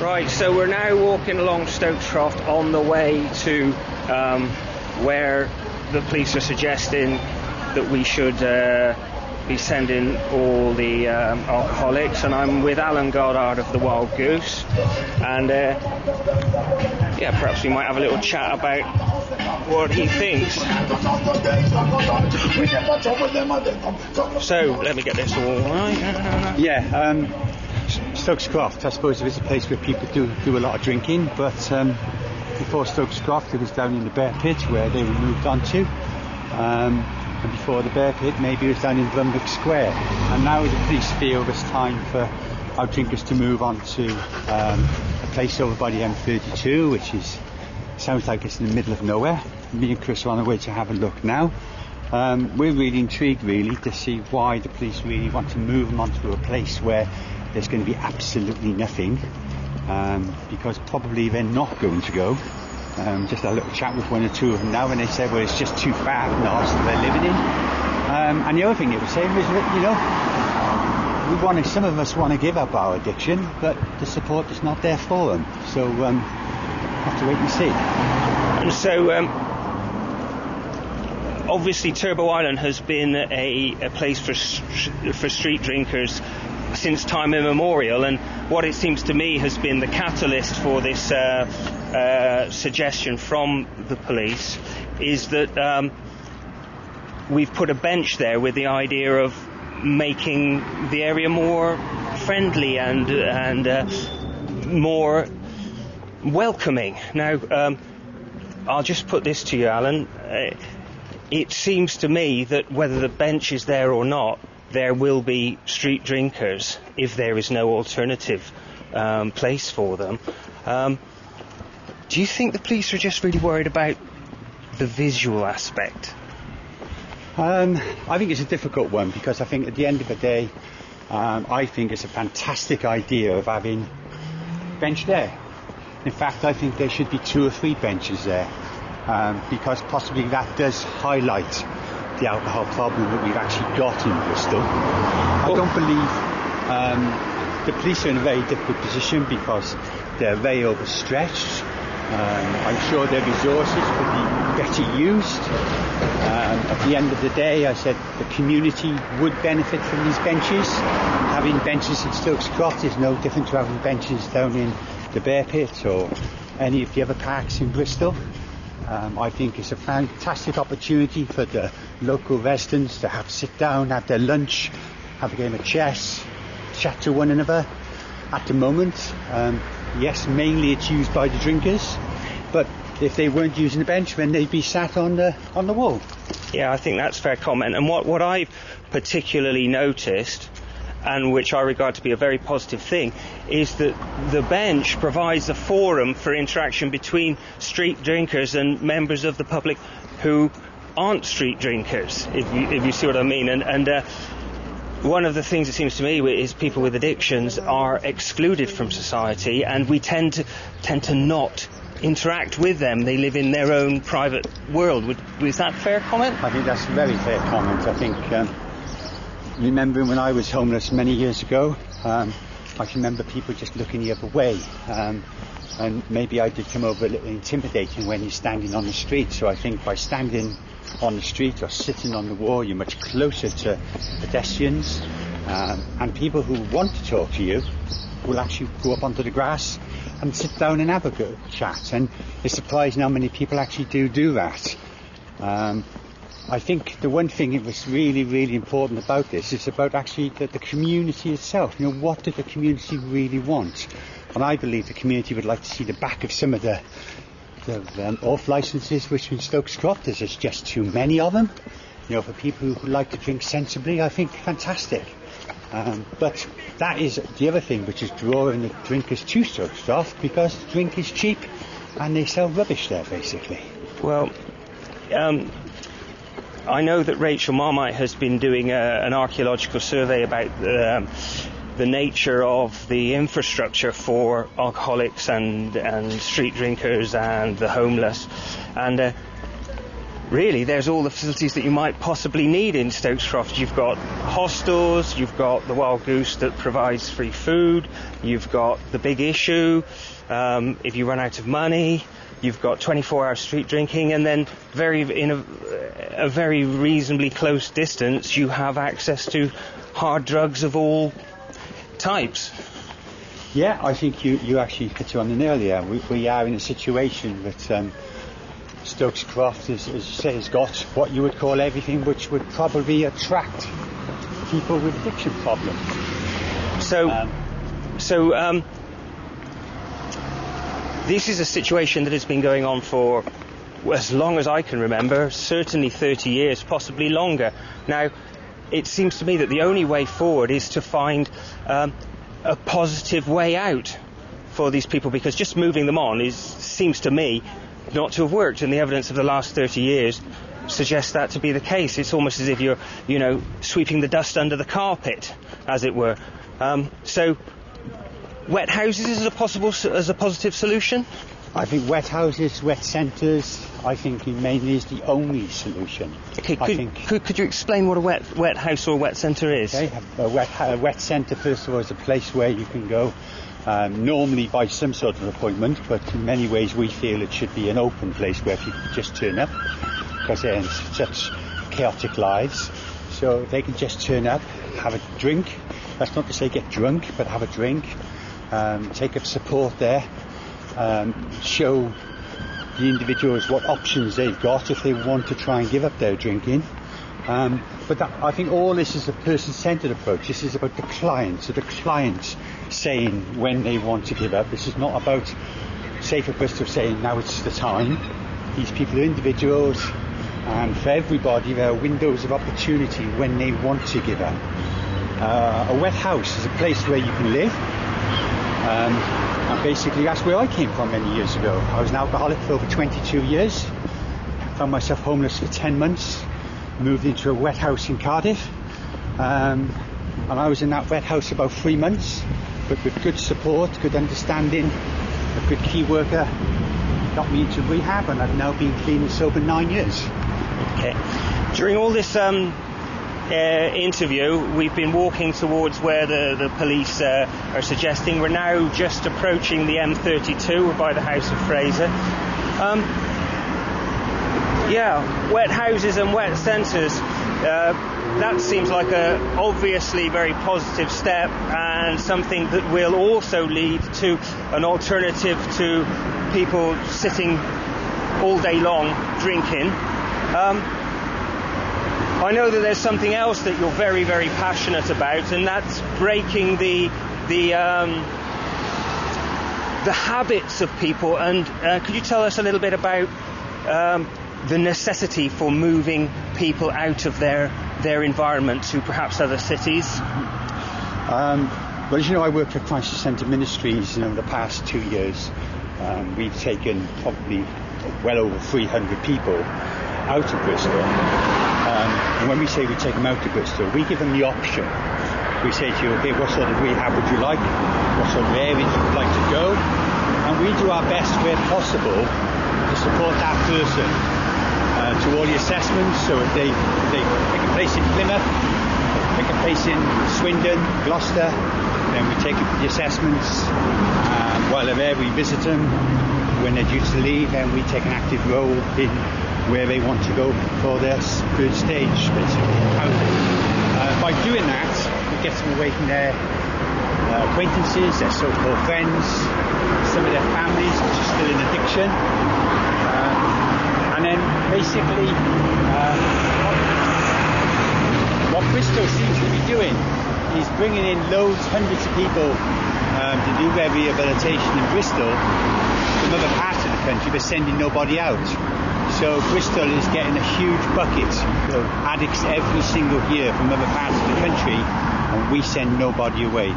Right, so we're now walking along Stokes Croft on the way to where the police are suggesting that we should be sending all the alcoholics, and I'm with Alan Goddard of the Wild Goose, and perhaps we might have a little chat about what he thinks. So let me get this all right. Stokes Croft, I suppose, is a place where people do a lot of drinking, but before Stokes Croft it was down in the Bear Pit where they were moved on to, and before the Bear Pit maybe it was down in Brunswick Square, and now the police feel it's time for our drinkers to move on to a place over by the M32, which sounds like it's in the middle of nowhere. Me and Chris are on the way to have a look now. We're really intrigued to see why the police really want to move them onto a place where there's going to be absolutely nothing, because probably they're not going to go. Just a little chat with one or two of them now, and they said, well, it's just too far from the house that they're living in. And the other thing they were saying was that, some of us want to give up our addiction, but the support is not there for them. So have to wait and see. So obviously Turbo Island has been a place for street drinkers since time immemorial, and what it seems to me has been the catalyst for this suggestion from the police is that we've put a bench there with the idea of making the area more friendly and more welcoming. Now, I'll just put this to you, Alan. It seems to me that whether the bench is there or not, there will be street drinkers if there is no alternative place for them. Do you think the police are just really worried about the visual aspect? I think it's a difficult one, because I think at the end of the day, I think it's a fantastic idea of having a bench there. In fact, I think there should be 2 or 3 benches there, because possibly that does highlight the alcohol problem that we've actually got in Bristol. I don't believe the police are in a very difficult position because they're very overstretched. I'm sure their resources could be better used. At the end of the day, I said the community would benefit from these benches. Having benches in Stokes Croft is no different to having benches down in the Bear Pit or any of the other parks in Bristol. I think it's a fantastic opportunity for the local residents to sit down, have their lunch, have a game of chess, chat to one another. At the moment, yes, mainly it's used by the drinkers, but if they weren't using the bench, then they'd be sat on the wall. Yeah, I think that's a fair comment. And what I've particularly noticed, and which I regard to be a very positive thing, is that the bench provides a forum for interaction between street drinkers and members of the public who aren't street drinkers, if you see what I mean. And one of the things it seems to me is people with addictions are excluded from society, and we tend to not interact with them. They live in their own private world. Is that a fair comment? I think that's a very fair comment. I think remembering when I was homeless many years ago, I can remember people just looking the other way, and maybe I did come over a little intimidating when you're standing on the street. So I think by standing on the street or sitting on the wall, you're much closer to pedestrians, and people who want to talk to you will actually go up onto the grass and sit down and have a good chat. And it's surprising how many people actually do that. I think the one thing that was really, really important about this is about actually the community itself. What do the community really want? And I believe the community would like to see the back of some of the off licences which in Stokes Croft there's just too many of them. For people who like to drink sensibly, I think fantastic. But that is the other thing which is drawing the drinkers to Stokes Croft, because the drink is cheap and they sell rubbish there basically. Well, I know that Rachel Marmite has been doing an archaeological survey about the nature of the infrastructure for alcoholics and street drinkers and the homeless. And really, there's all the facilities that you might possibly need in Stokes Croft. You've got hostels, you've got the Wild Goose that provides free food, you've got the Big Issue, if you run out of money, you've got 24-hour street drinking, and then in a very reasonably close distance, you have access to hard drugs of all types. Yeah, I think you actually hit it on the nail there. We are in a situation that Stokes Croft, as you say, has got what you would call everything which would probably attract people with addiction problems. This is a situation that has been going on for as long as I can remember, certainly 30 years, possibly longer. Now, it seems to me that the only way forward is to find a positive way out for these people, because just moving them on seems to me not to have worked, and the evidence of the last 30 years suggests that to be the case. It's almost as if you're, sweeping the dust under the carpet, as it were. So, wet houses is as a positive solution? I think wet houses, wet centres, I think mainly is the only solution. Okay, could you explain what a wet house or a wet centre is? Okay, a wet centre, first of all, is a place where you can go normally by some sort of appointment, but in many ways we feel it should be an open place where people just turn up, because they're in such chaotic lives. So they can just turn up, have a drink. That's not to say get drunk, but have a drink. Take up support there. Show the individuals what options they've got if they want to try and give up their drinking. I think all this is a person-centred approach. This is about the client, so the client saying when they want to give up. This is not about, say for Bristol, saying now it's the time. These people are individuals, and for everybody there are windows of opportunity when they want to give up. A wet house is a place where you can live. And basically that's where I came from many years ago. I was an alcoholic for over 22 years. Found myself homeless for 10 months. Moved into a wet house in Cardiff. And I was in that wet house about 3 months. But with good support, good understanding, a good key worker got me into rehab, and I've now been clean and sober 9 years. Okay. During all this interview, we've been walking towards where the police are suggesting. We're now just approaching the M32. We're by the House of Fraser. Wet houses and wet centres. That seems like a obviously very positive step, and something that will also lead to an alternative to people sitting all day long drinking. I know that there's something else that you're very, very passionate about, and that's breaking the habits of people. And could you tell us a little bit about the necessity for moving people out of their environment to perhaps other cities? Well, as you know, I work for Crisis Centre Ministries, and over the past 2 years we've taken probably well over 300 people out of Bristol. And when we say we take them out of Bristol, we give them the option. We say to you, okay, what sort of rehab would you like? What sort of areas you would like to go? And we do our best where possible to support that person to all the assessments. So if they pick a place in Plymouth, pick a place in Swindon, Gloucester, then we take the assessments. While they're there, we visit them. When they're due to leave, then we take an active role in where they want to go for their third stage, basically. By doing that, it gets them away from their acquaintances, their so-called friends, some of their families, which are still in addiction. And then basically, what Bristol seems to be doing is bringing in loads, hundreds of people to do their rehabilitation in Bristol from other parts of the country, but sending nobody out. So Bristol is getting a huge bucket of addicts every single year from other parts of the country, and we send nobody away.